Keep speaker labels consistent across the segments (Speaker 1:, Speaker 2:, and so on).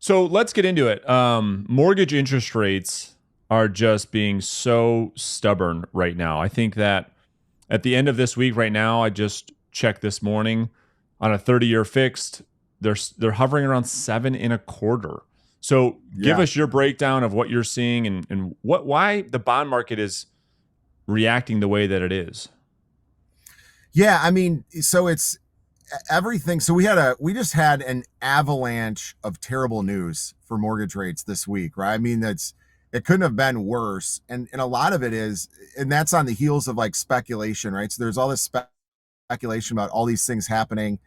Speaker 1: So let's get into it. Mortgage interest rates are just being so stubborn right now. I think that at the end of this week, right now, I just checked this morning on a 30-year fixed. They're hovering around 7.25. So give
Speaker 2: Yeah.
Speaker 1: us your breakdown of what you're seeing and why the bond market is reacting the way that it is.
Speaker 2: Yeah. I mean, so it's everything. So we just had an avalanche of terrible news for mortgage rates this week, right? I mean, it couldn't have been worse. And a lot of it is, and that's on the heels of like speculation, right? So there's all this speculation about all these things happening,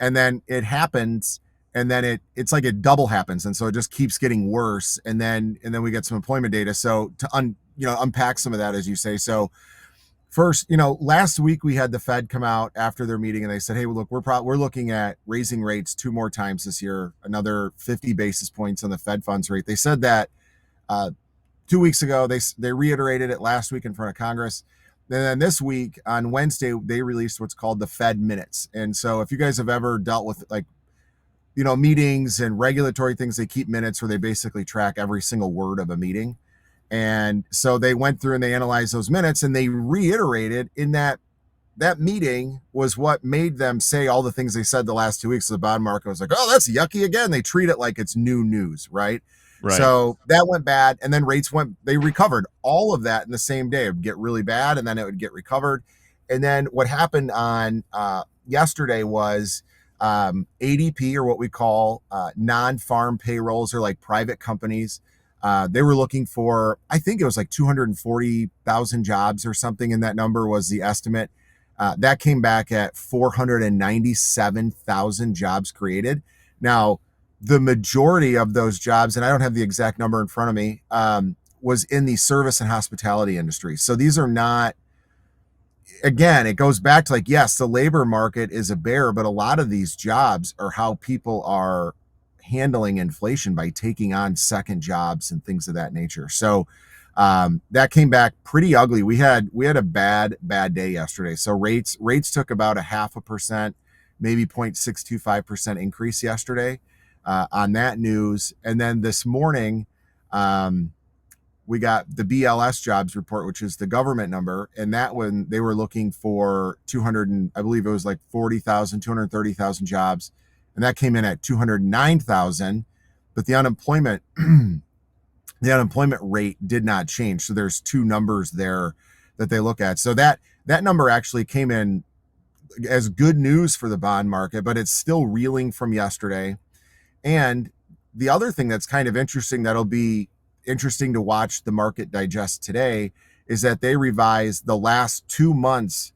Speaker 2: and then it happens, and then it's like it double happens. And so it just keeps getting worse. And then we get some employment data. So to unpack some of that, as you say. So first, last week we had the Fed come out after their meeting and they said, "Hey, look, we're looking at raising rates two more times this year, another 50 basis points on the Fed funds rate." They said that uh, 2 weeks ago. They reiterated it last week in front of Congress. And then this week on Wednesday, they released what's called the Fed minutes. And so, if you guys have ever dealt with like meetings and regulatory things, they keep minutes where they basically track every single word of a meeting. And so they went through and they analyzed those minutes and they reiterated in that meeting was what made them say all the things they said the last 2 weeks. The bond market was like, "Oh, that's yucky again." They treat it like it's new news, right?
Speaker 1: Right.
Speaker 2: So that went bad, and then they recovered all of that in the same day. It would get really bad, and then it would get recovered. And then what happened on yesterday was ADP, or what we call non-farm payrolls, or like private companies. They were looking for, I think it was like 240,000 jobs or something, and that number was the estimate. That came back at 497,000 jobs created. Now, the majority of those jobs, and I don't have the exact number in front of me, was in the service and hospitality industry. So these are not, again, it goes back to like, yes, the labor market is a bear, but a lot of these jobs are how people are handling inflation by taking on second jobs and things of that nature. So that came back pretty ugly. We had a bad day yesterday. So rates took about a 0.5%, maybe 0.625% increase yesterday on that news. And then this morning, we got the BLS jobs report, which is the government number. And that one, they were looking for 200, and I believe it was like 40,000, 230,000 jobs. And that came in at 209,000. But the unemployment, the unemployment rate did not change. So there's two numbers there that they look at. So that number actually came in as good news for the bond market, but it's still reeling from yesterday. And the other thing that's kind of interesting, that'll be interesting to watch the market digest today, is that they revised the last 2 months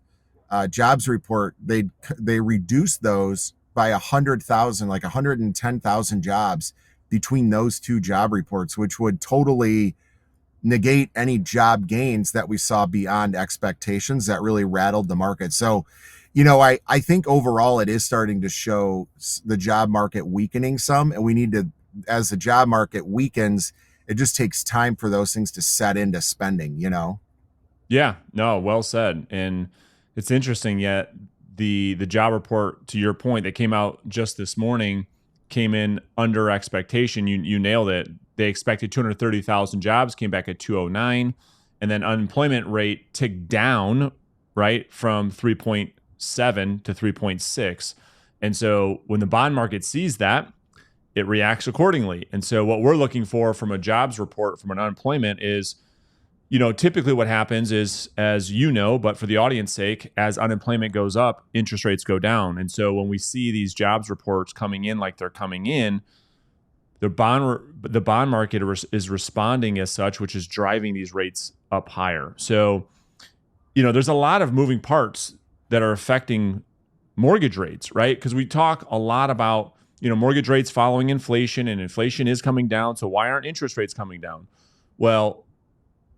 Speaker 2: jobs report. They reduced those by 100,000, like 110,000 jobs between those two job reports, which would totally negate any job gains that we saw beyond expectations that really rattled the market. So, I think overall it is starting to show the job market weakening some, and we need to, as the job market weakens, it just takes time for those things to set into spending.
Speaker 1: Yeah, no, well said. And it's interesting yet the job report, to your point, that came out just this morning, came in under expectation. You nailed it. They expected 230,000 jobs, came back at 209, and then unemployment rate ticked down, right, from 3.7 to 3.6. And so when the bond market sees that, it reacts accordingly. And so what we're looking for from a jobs report, from an unemployment, is, typically what happens is, as you know, but for the audience sake, as unemployment goes up, interest rates go down. And so when we see these jobs reports coming in like they're coming in, the bond market is responding as such, which is driving these rates up higher. So, there's a lot of moving parts that are affecting mortgage rates, right? Because we talk a lot about, mortgage rates following inflation, and inflation is coming down. So why aren't interest rates coming down? Well,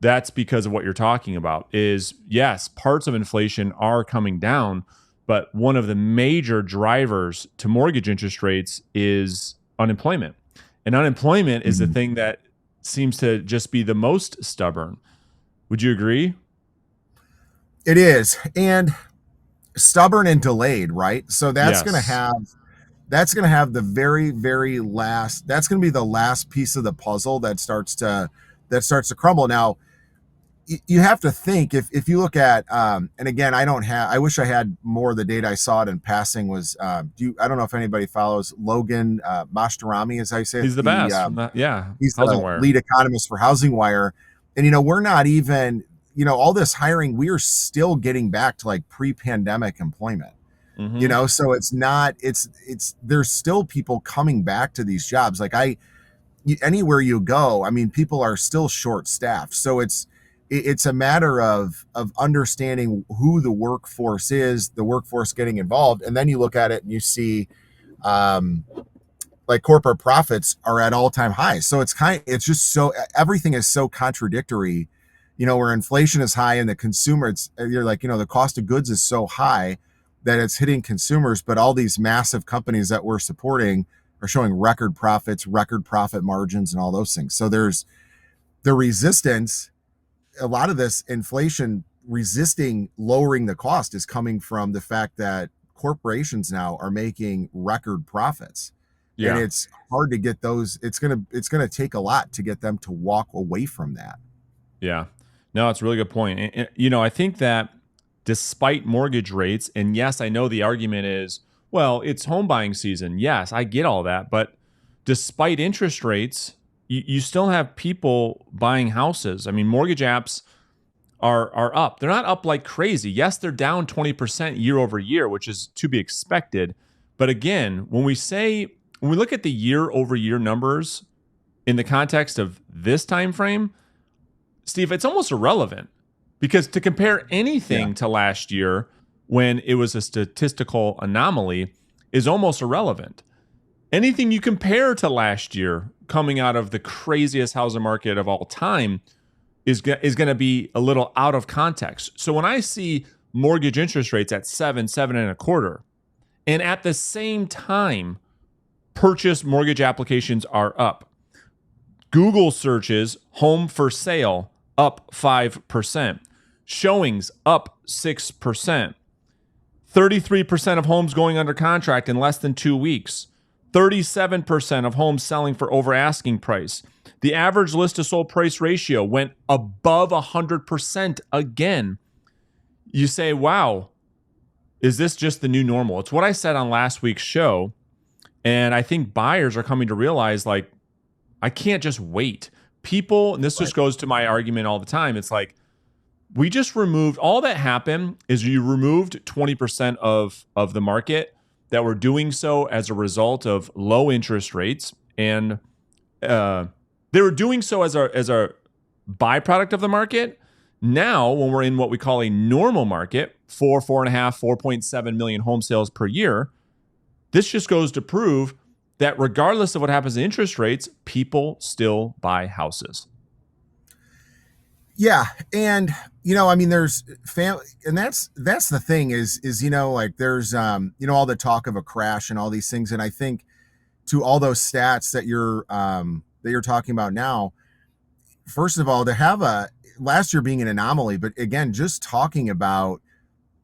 Speaker 1: that's because of what you're talking about. Is, yes, parts of inflation are coming down, but one of the major drivers to mortgage interest rates is unemployment. And unemployment is the
Speaker 2: Mhm.
Speaker 1: thing that seems to just be the most stubborn. Would you agree?
Speaker 2: It is. And stubborn and delayed, right? So that's going to
Speaker 1: Yes.
Speaker 2: have that's going to have the very, very last, that's going to be the last piece of the puzzle that starts to crumble. Now, you have to think, if you look at and again, I wish I had more of the data. I saw it in passing. Was I don't know if anybody follows Logan Mashtarami, as I say it.
Speaker 1: He's the best from that. Yeah.
Speaker 2: He's
Speaker 1: Housing
Speaker 2: the
Speaker 1: Wire.
Speaker 2: lead economist for Housing Wire. And we're not even, all this hiring, we are still getting back to like pre-pandemic employment.
Speaker 1: Mm-hmm.
Speaker 2: So it's there's still people coming back to these jobs. Like anywhere you go, I mean, people are still short staffed. So it's a matter of understanding who the workforce is, the workforce getting involved, and then you look at it and you see um, like corporate profits are at all-time highs. So it's just so everything is so contradictory. Where inflation is high and the consumer, you're like, the cost of goods is so high that it's hitting consumers, but all these massive companies that we're supporting are showing record profits, record profit margins, and all those things. So there's the resistance. A lot of this inflation resisting lowering the cost is coming from the fact that corporations now are making record profits, and
Speaker 1: Yeah.
Speaker 2: it's hard to get those. It's gonna take a lot to get them to walk away from that.
Speaker 1: Yeah. No, it's a really good point. I think that despite mortgage rates, and yes, I know the argument is, well, it's home buying season. Yes, I get all that. But despite interest rates, you still have people buying houses. I mean, mortgage apps are up. They're not up like crazy. Yes, they're down 20% year over year, which is to be expected. But again, when we look at the year over year numbers in the context of this time frame, Steve, it's almost irrelevant because to compare
Speaker 2: Yeah.
Speaker 1: anything to last year when it was a statistical anomaly is almost irrelevant. Anything you compare to last year coming out of the craziest housing market of all time is going to be a little out of context. So when I see mortgage interest rates at 7.25, and at the same time, purchase mortgage applications are up. Google searches home for sale up 5%. Showings up 6%. 33% of homes going under contract in less than 2 weeks. 37% of homes selling for over asking price. The average list to sold price ratio went above 100% again. You say, wow, is this just the new normal? It's what I said on last week's show. And I think buyers are coming to realize, like, I can't just wait. People, and this
Speaker 2: Right.
Speaker 1: just goes to my argument all the time. It's like, we just removed, all that happened is you removed 20% of the market that were doing so as a result of low interest rates. And they were doing so as a byproduct of the market. Now, when we're in what we call a normal market, 4.5, 4.7 million home sales per year, this just goes to prove that regardless of what happens in interest rates, people still buy houses.
Speaker 2: Yeah, and I mean, there's family, and that's the thing is like there's all the talk of a crash and all these things, and I think to all those stats that you're talking about now, first of all, to have a last year being an anomaly, but again, just talking about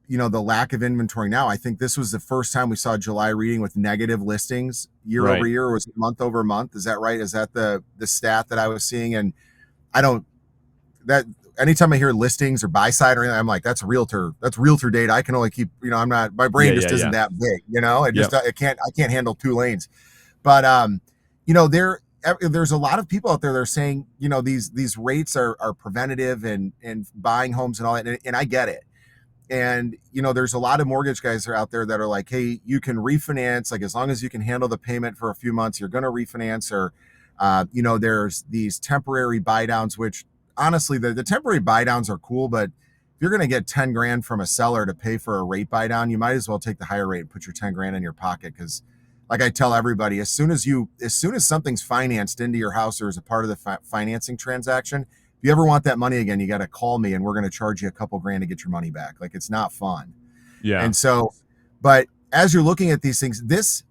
Speaker 2: the lack of inventory now, I think this was the first time we saw July reading with negative listings year over
Speaker 1: Right.
Speaker 2: year, or was it month over month? Is that right? Is that the stat that I was seeing? And I don't that anytime I hear listings or buy side or anything, I'm like, that's realtor data. I can only keep, I'm not, my
Speaker 1: Yeah,
Speaker 2: brain
Speaker 1: yeah,
Speaker 2: just isn't
Speaker 1: yeah.
Speaker 2: that big, it just,
Speaker 1: Yep.
Speaker 2: I can't handle two lanes. But, there's a lot of people out there that are saying, these rates are preventative and buying homes and all that. And I get it. And, there's a lot of mortgage guys that are out there that are like, hey, you can refinance, like as long as you can handle the payment for a few months, you're going to refinance. Or, there's these temporary buy downs, which honestly, the temporary buy downs are cool, but if you're going to get 10 grand from a seller to pay for a rate buy down, you might as well take the higher rate and put your 10 grand in your pocket. Cause like I tell everybody, as soon as something's financed into your house or as a part of the financing transaction, if you ever want that money again, you got to call me and we're going to charge you a couple grand to get your money back. Like it's not fun.
Speaker 1: Yeah.
Speaker 2: And so, but as you're looking at these things, this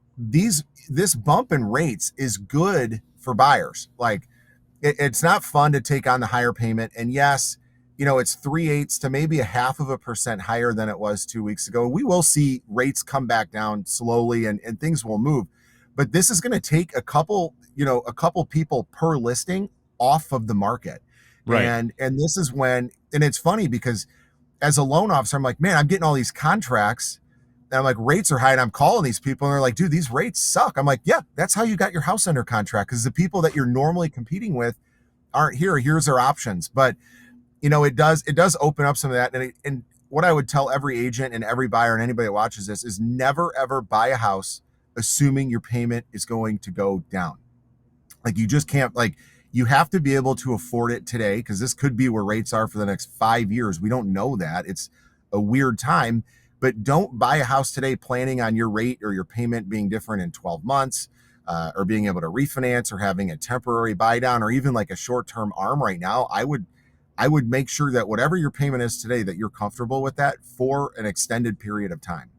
Speaker 2: bump in rates is good for buyers. Like it's not fun to take on the higher payment. And yes, it's 3/8 to maybe a 0.5% higher than it was 2 weeks ago. We will see rates come back down slowly, and things will move. But this is going to take a couple people per listing off of the market.
Speaker 1: Right.
Speaker 2: And this is when, and it's funny because as a loan officer, I'm like, man, I'm getting all these contracts. And I'm like, rates are high. And I'm calling these people and they're like, dude, these rates suck. I'm like, yeah, that's how you got your house under contract. Because the people that you're normally competing with aren't here. Here's our options. But it does open up some of that. And what I would tell every agent and every buyer and anybody that watches this is never ever buy a house assuming your payment is going to go down. Like, you just can't, like, you have to be able to afford it today, because this could be where rates are for the next 5 years. We don't know that. It's a weird time. But don't buy a house today planning on your rate or your payment being different in 12 months, or being able to refinance, or having a temporary buy down, or even like a short-term arm right now. I would make sure that whatever your payment is today, that you're comfortable with that for an extended period of time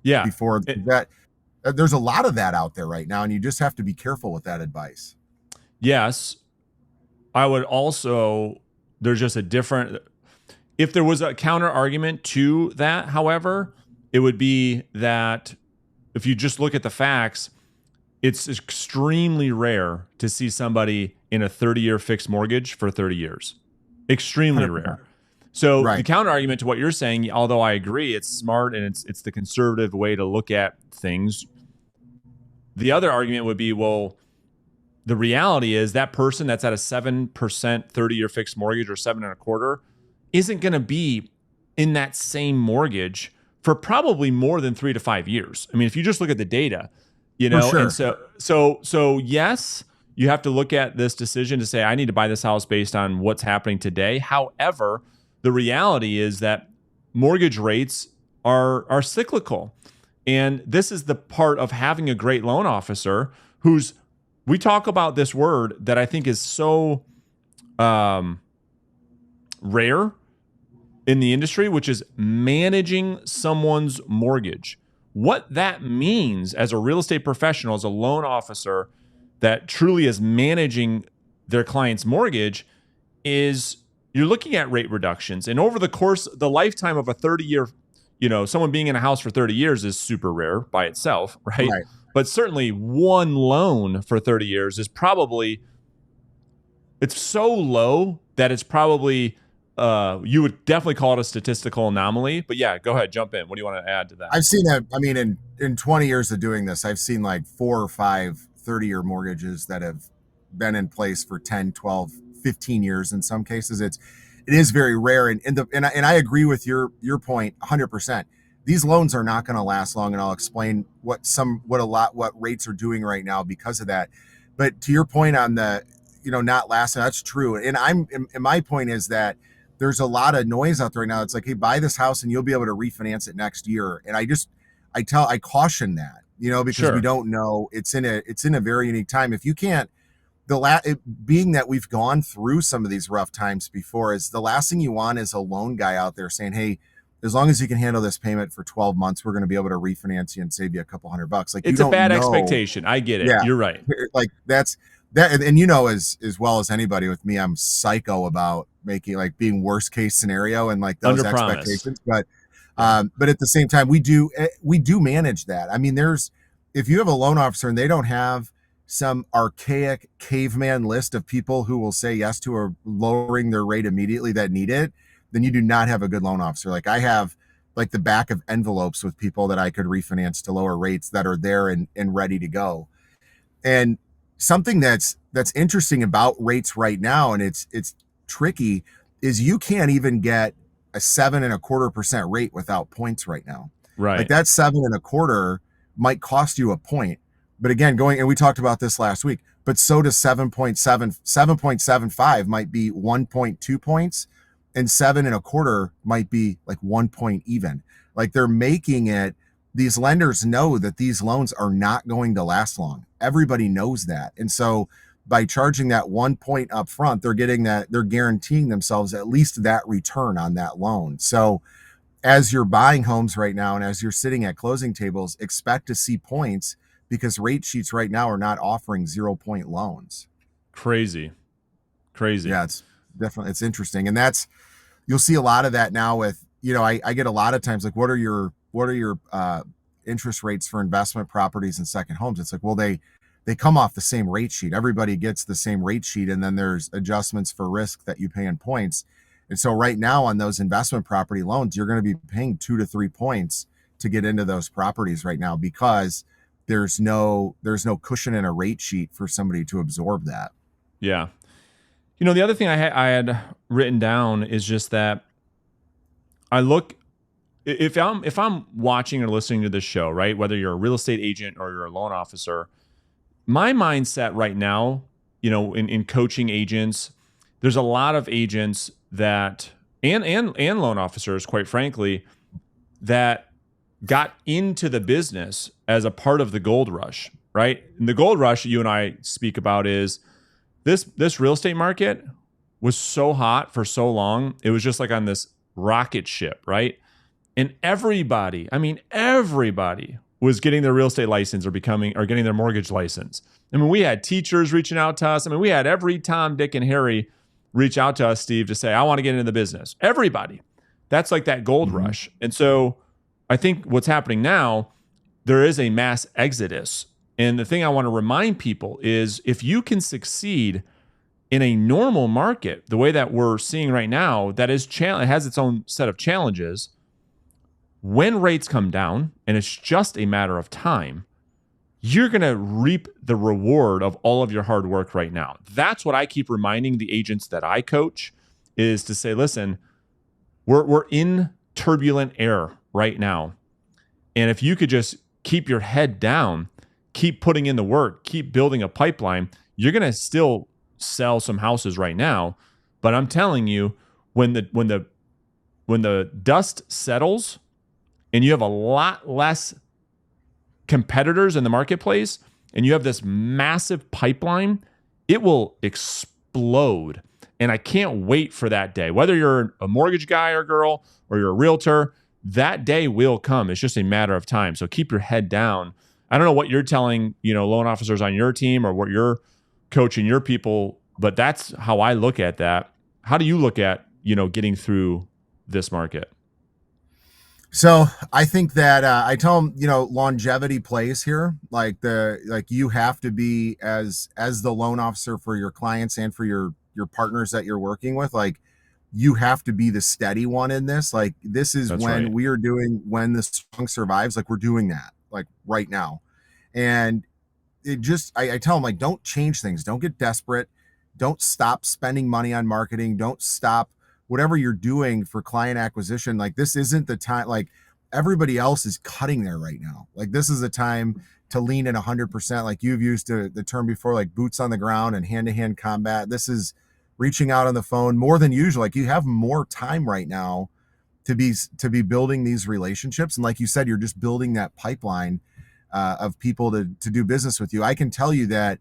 Speaker 1: Yeah.
Speaker 2: before that. There's a lot of that out there right now, and you just have to be careful with that advice.
Speaker 1: Yes. I would also, there's just a different, if there was a counter argument to that, however, it would be that if you just look at the facts, it's extremely rare to see somebody in a 30-year fixed mortgage for 30 years. Extremely
Speaker 2: 100%.
Speaker 1: rare. So the
Speaker 2: Right.
Speaker 1: counter argument to what you're saying, although I agree, it's smart and it's the conservative way to look at things. The other argument would be, well, the reality is that person that's at a 7% 30-year fixed mortgage or 7.25 isn't going to be in that same mortgage for probably more than 3 to 5 years. I mean, if you just look at the data,
Speaker 2: For
Speaker 1: and
Speaker 2: sure.
Speaker 1: so yes, you have to look at this decision to say, I need to buy this house based on what's happening today. However, the reality is that mortgage rates are cyclical. And this is the part of having a great loan officer who's, we talk about this word that I think is so rare in the industry, which is managing someone's mortgage. What that means as a real estate professional, as a loan officer that truly is managing their client's mortgage, is you're looking at rate reductions. And over the course, the lifetime of a 30-year, someone being in a house for 30 years is super rare by itself, right?
Speaker 2: Right.
Speaker 1: But certainly one loan for 30 years is probably, it's so low that it's probably, you would definitely call it a statistical anomaly. But yeah, go ahead, jump in. What do you want to add to that?
Speaker 2: I've seen that. I mean, in 20 years of doing this, I've seen like 4 or 5 30-year mortgages that have been in place for 10, 12, 15 years. In some cases, it is very rare. And I agree with your point 100%. These loans are not going to last long, and I'll explain what rates are doing right now because of that. But to your point on the, not lasting, that's true. And my point is that there's a lot of noise out there right now. It's like, hey, buy this house and you'll be able to refinance it next year. And I caution that, because we
Speaker 1: Sure.
Speaker 2: don't know. It's in a very unique time. If you can't, being that we've gone through some of these rough times before, is the last thing you want is a loan guy out there saying, hey, as long as you can handle this payment for 12 months, we're going to be able to refinance you and save you a couple $100. Like, you
Speaker 1: It's a
Speaker 2: don't
Speaker 1: bad
Speaker 2: know.
Speaker 1: expectation. I get it.
Speaker 2: Yeah.
Speaker 1: You're right.
Speaker 2: Like, that's that. And as well as anybody with me, I'm psycho about making, like, being worst case scenario and like those
Speaker 1: Under promise.
Speaker 2: expectations. But
Speaker 1: Yeah.
Speaker 2: at the same time, we do manage that. I mean, if you have a loan officer and they don't have some archaic caveman list of people who will say yes to or lowering their rate immediately that need it, then you do not have a good loan officer. Like, I have like the back of envelopes with people that I could refinance to lower rates that are there and ready to go. And something that's interesting about rates right now, and it's tricky, is you can't even get a 7.25% rate without points right now. Like,
Speaker 1: Right.
Speaker 2: that 7.25 might cost you a point. But again, and we talked about this last week, but so does 7.75 might be 1.2 points, and 7.25 might be like 1 point even. Like, they're making it, these lenders know that these loans are not going to last long. Everybody knows that. And so by charging that 1 point up front, they're guaranteeing themselves at least that return on that loan. So as you're buying homes right now and as you're sitting at closing tables, expect to see points, because rate sheets right now are not offering 0 point loans.
Speaker 1: Crazy. Crazy.
Speaker 2: Yeah, it's definitely, it's interesting. And that's, you'll see a lot of that now with, I get a lot of times like, what are your interest rates for investment properties and second homes? It's like, well, they come off the same rate sheet. Everybody gets the same rate sheet, and then there's adjustments for risk that you pay in points. And so right now on those investment property loans, you're going to be paying 2 to 3 points to get into those properties right now, because there's no cushion in a rate sheet for somebody to absorb that.
Speaker 1: Yeah. The other thing I had written down is just that I look, if I'm watching or listening to this show, right, whether you're a real estate agent or you're a loan officer, my mindset right now, in coaching agents, there's a lot of agents that and loan officers, quite frankly, that got into the business as a part of the gold rush, right? And the gold rush that you and I speak about is this real estate market was so hot for so long. It was just like on this rocket ship, right? And everybody, I mean, everybody was getting their real estate license or getting their mortgage license. I mean, we had teachers reaching out to us. I mean, we had every Tom, Dick, and Harry reach out to us, Steve, to say, I want to get into the business. Everybody. That's like that gold rush. And so I think what's happening now, there is a mass exodus. And the thing I want to remind people is if you can succeed in a normal market, the way that we're seeing right now, that is it has its own set of challenges. When rates come down, and it's just a matter of time, you're going to reap the reward of all of your hard work right now. That's what I keep reminding the agents that I coach, is to say, listen, we're in turbulent air right now. And if you could just keep your head down, keep putting in the work, keep building a pipeline, you're going to still sell some houses right now. But I'm telling you, when the dust settles and you have a lot less competitors in the marketplace and you have this massive pipeline, it will explode. And I can't wait for that day. Whether you're a mortgage guy or girl or you're a realtor, that day will come. It's just a matter of time. So keep your head down. I don't know what you're telling, loan officers on your team or what you're coaching your people, but that's how I look at that. How do you look at, getting through this market?
Speaker 2: So I think that I tell them, longevity plays here. Like you have to be as the loan officer for your clients and for your partners that you're working with. Like you have to be the steady one in this. Like this is
Speaker 1: That's
Speaker 2: when
Speaker 1: right.
Speaker 2: we are doing when the strong survives. Like we're doing that like right now, and I tell them like don't change things, don't get desperate, don't stop spending money on marketing, don't stop whatever you're doing for client acquisition. Like this isn't the time. Like everybody else is cutting there right now. Like this is the time to lean in 100%. Like you've used the term before, like boots on the ground and hand-to-hand combat. This is reaching out on the phone more than usual. Like you have more time right now to be building these relationships, and like you said, you're just building that pipeline of people to do business with you. I can tell you that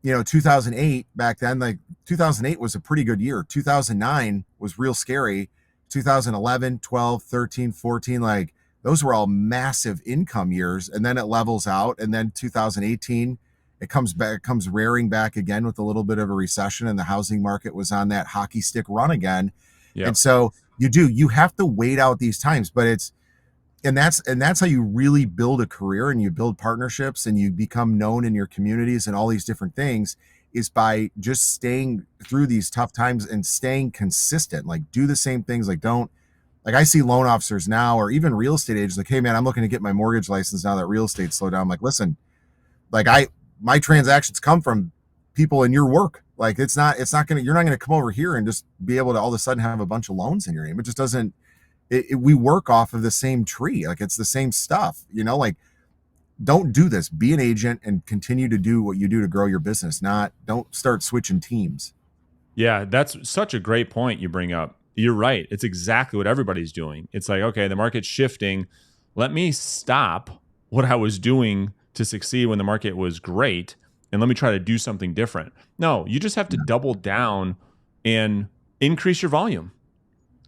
Speaker 2: 2008 back then, like 2008 was a pretty good year. 2009 was real scary. 2011, 12, 13, 14, like those were all massive income years. And then it levels out. And then 2018, it comes rearing back again with a little bit of a recession, and the housing market was on that hockey stick run again.
Speaker 1: Yep.
Speaker 2: And so you have to wait out these times, but that's how you really build a career, and you build partnerships, and you become known in your communities and all these different things, is by just staying through these tough times and staying consistent. Like do the same things. Like don't, like I see loan officers now, or even real estate agents, like, hey man, I'm looking to get my mortgage license now that real estate slowed down. I'm like, listen, like my transactions come from people in your work. Like you're not going to come over here and just be able to all of a sudden have a bunch of loans in your name. It just doesn't, we work off of the same tree. Like it's the same stuff, like don't do this. Be an agent and continue to do what you do to grow your business. Don't start switching teams.
Speaker 1: Yeah, that's such a great point you bring up. You're right. It's exactly what everybody's doing. It's like, okay, the market's shifting. Let me stop what I was doing to succeed when the market was great, and let me try to do something different. No, you just have to double down and increase your volume.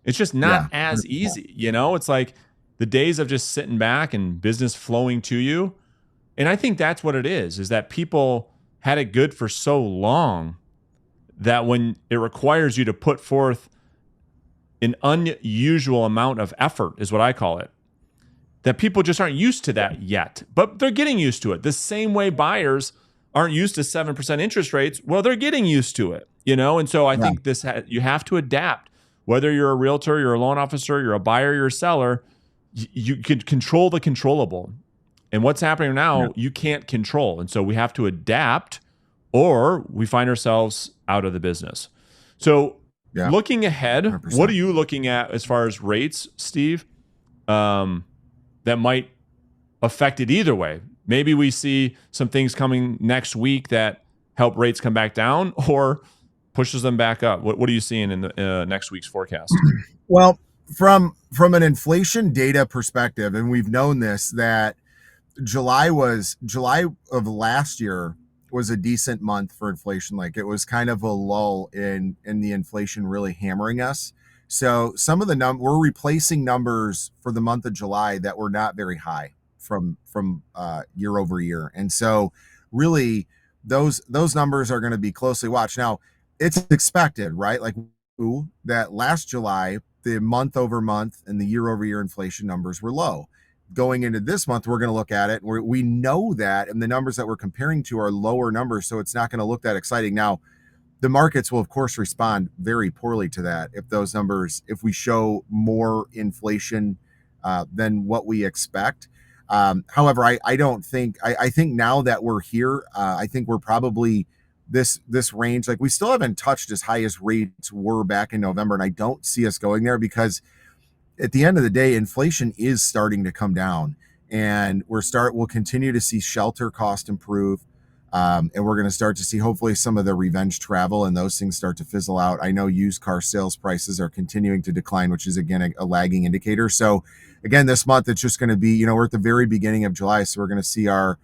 Speaker 1: It's just not as easy. It's like the days of just sitting back and business flowing to you. And I think that's what it is that people had it good for so long that when it requires you to put forth an unusual amount of effort, is what I call it, that people just aren't used to that yet, but they're getting used to it. The same way buyers aren't used to 7% interest rates. Well, they're getting used to it, And so I
Speaker 2: Yeah.
Speaker 1: think you have to adapt. Whether you're a realtor, you're a loan officer, you're a buyer, you're a seller, you can control the controllable. And what's happening
Speaker 2: Yeah.
Speaker 1: now, you can't control. And so we have to adapt, or we find ourselves out of the business. So
Speaker 2: Yeah.
Speaker 1: looking ahead,
Speaker 2: 100%.
Speaker 1: what are you looking at as far as rates, Steve, that might affect it either way? Maybe we see some things coming next week that help rates come back down or pushes them back up. What are you seeing in the next week's forecast?
Speaker 2: Well, from an inflation data perspective, and we've known this, that July of last year was a decent month for inflation. Like, it was kind of a lull in the inflation really hammering us. So some of the we're replacing numbers for the month of July that were not very high from year over year. And so really those numbers are going to be closely watched. Now, it's expected, right? Like, that last July, the month over month and the year over year inflation numbers were low. Going into this month, we're going to look at it. We know that, and the numbers that we're comparing to are lower numbers, so it's not going to look that exciting. Now, the markets will, of course, respond very poorly to that if we show more inflation than what we expect. However, I don't think, I think now that we're here, I think we're probably this range. Like, we still haven't touched as high as rates were back in November, and I don't see us going there because at the end of the day, inflation is starting to come down, and we'll continue to see shelter cost improve. And we're going to start to see, hopefully, some of the revenge travel and those things start to fizzle out. I know used car sales prices are continuing to decline, which is, again, a lagging indicator. So again, this month, it's just going to be, we're at the very beginning of July. So we're going to see our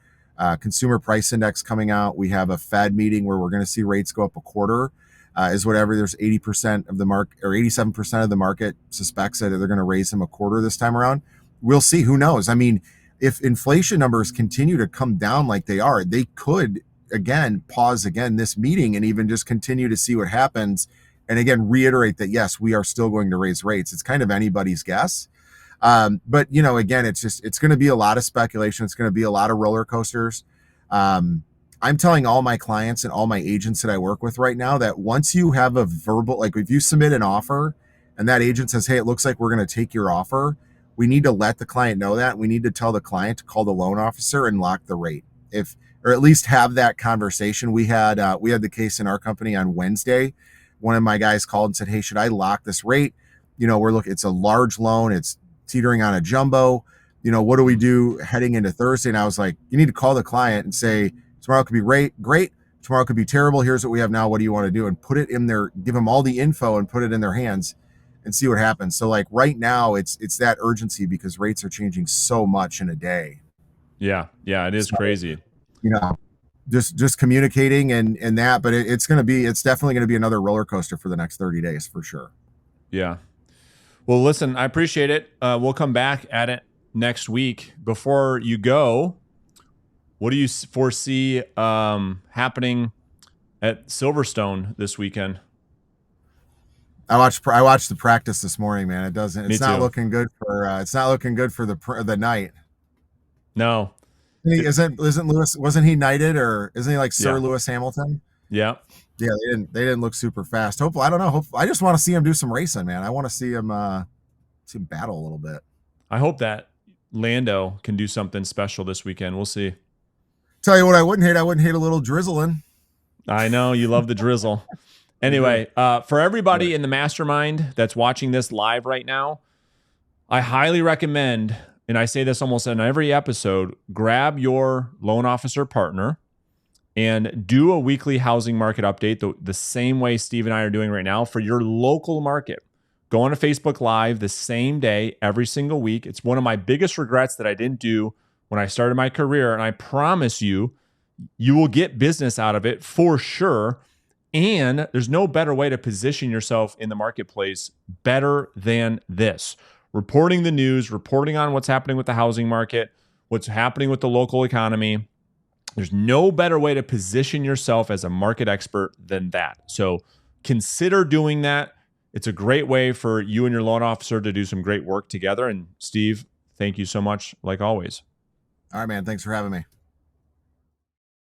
Speaker 2: consumer price index coming out. We have a Fed meeting where we're going to see rates go up a quarter. Is whatever. There's 80% of the market, or 87% of the market suspects that they're going to raise them a quarter this time around. We'll see. Who knows? I mean, if inflation numbers continue to come down like they are, they could again pause this meeting and even just continue to see what happens. And again, reiterate that yes, we are still going to raise rates. It's kind of anybody's guess. But again, it's going to be a lot of speculation. It's going to be a lot of roller coasters. I'm telling all my clients and all my agents that I work with right now that once you have a verbal, like, if you submit an offer and that agent says, hey, it looks like we're going to take your offer, we need to let the client know that. We need to tell the client to call the loan officer and lock the rate, or at least have that conversation. We had the case in our company on Wednesday. One of my guys called and said, hey, should I lock this rate? It's a large loan. It's teetering on a jumbo. What do we do heading into Thursday? And I was like, you need to call the client and say, tomorrow could be great. Tomorrow could be terrible. Here's what we have now. What do you want to do? And put it in there, give them all the info and put it in their hands and see what happens. So, like, right now it's that urgency because rates are changing so much in a day.
Speaker 1: Yeah. It is crazy.
Speaker 2: Just communicating and that, but it's definitely going to be another roller coaster for the next 30 days for sure.
Speaker 1: Yeah. Well, listen, I appreciate it. We'll come back at it next week. Before you go, what do you foresee happening at Silverstone this weekend?
Speaker 2: I watched the practice this morning, man. It's not looking good for the night.
Speaker 1: No.
Speaker 2: Isn't Lewis, wasn't he knighted, or isn't he like Sir Lewis Hamilton?
Speaker 1: Yeah.
Speaker 2: Yeah, they didn't look super fast. Hopefully, I don't know. I just want to see him do some racing, man. I want to see him battle a little bit.
Speaker 1: I hope that Lando can do something special this weekend. We'll see.
Speaker 2: Tell you what, I wouldn't hate a little drizzling.
Speaker 1: I know you love the drizzle. Anyway, for everybody in the mastermind that's watching this live right now, I highly recommend, and I say this almost in every episode, grab your loan officer partner and do a weekly housing market update the same way Steve and I are doing right now for your local market. Go on to Facebook Live the same day every single week. It's one of my biggest regrets that I didn't do when I started my career, and I promise you, you will get business out of it for sure. And there's no better way to position yourself in the marketplace better than this. Reporting the news, reporting on what's happening with the housing market, what's happening with the local economy. There's no better way to position yourself as a market expert than that. So consider doing that. It's a great way for you and your loan officer to do some great work together. And Steve, thank you so much, like always.
Speaker 2: All right, man. Thanks for having me.